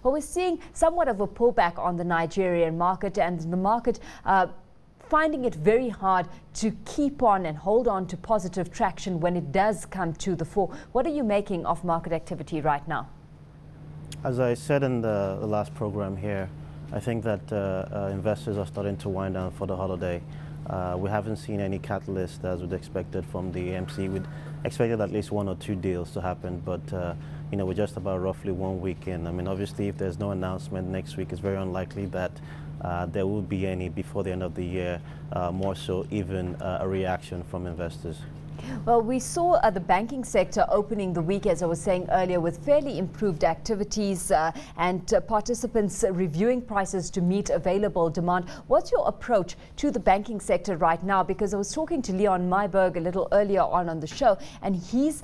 Well, we're seeing somewhat of a pullback on the Nigerian market, and the market finding it very hard to keep on and hold on to positive traction when it does come to the fore. What are you making of market activity right now? As I said in the last program here, I think that investors are starting to wind down for the holiday. We haven't seen any catalyst as we'd expected from the MC. We'd expected at least 1 or 2 deals to happen, but you know, we're just about roughly 1 week in. I mean, obviously, if there's no announcement next week, it's very unlikely that there will be any before the end of the year, more so even a reaction from investors. Well, we saw the banking sector opening the week, as I was saying earlier, with fairly improved activities and participants reviewing prices to meet available demand. What's your approach to the banking sector right now? Because I was talking to Leon Myberg a little earlier on the show, and he's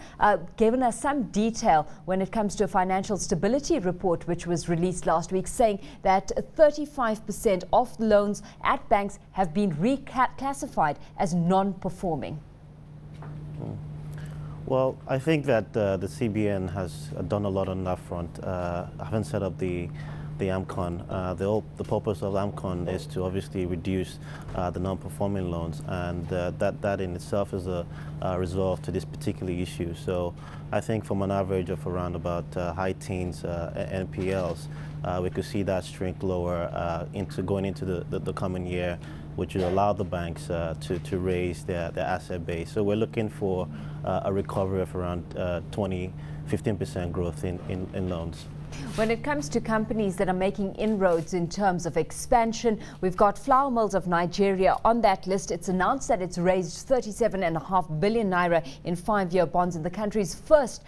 given us some detail when it comes to a financial stability report which was released last week, saying that 35% of loans at banks have been reclassified as non-performing. Well, I think that the CBN has done a lot on that front. Having set up the AMCON, the purpose of AMCON is to obviously reduce the non-performing loans, and that in itself is a resolve to this particular issue. So I think from an average of around about high teens NPLs, we could see that shrink lower going into the coming year, which will allow the banks to raise their asset base. So we're looking for a recovery of around 15% growth in loans. When it comes to companies that are making inroads in terms of expansion, we've got Flourmills of Nigeria on that list. It's announced that it's raised 37.5 billion naira in 5-year bonds in the country's first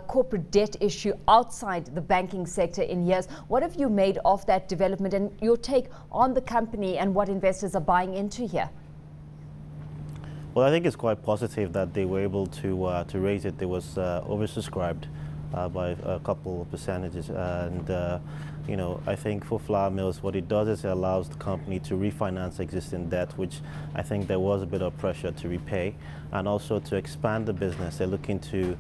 corporate debt issue outside the banking sector in years. What have you made of that development and your take on the company and what investors are buying into here? Well, I think it's quite positive that they were able to raise it. It was oversubscribed by a couple of percentages, and you know, I think for Flourmills, what it does is it allows the company to refinance existing debt, which I think there was a bit of pressure to repay, and also to expand the business. They're looking to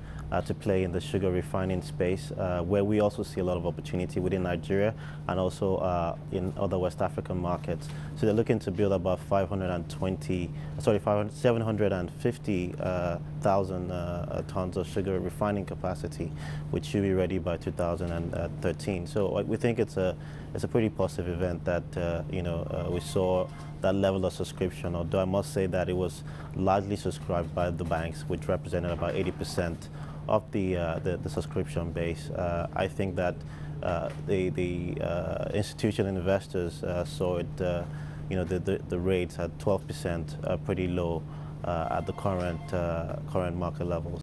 play in the sugar refining space, where we also see a lot of opportunity within Nigeria and also in other West African markets. So they're looking to build about 750,000 tons of sugar refining capacity, which should be ready by 2013. So we think it's a pretty positive event that you know, we saw that level of subscription, although I must say that it was largely subscribed by the banks, which represented about 80% of the subscription base. I think that the institutional investors saw it, you know, the rates at 12%, pretty low at the current market levels.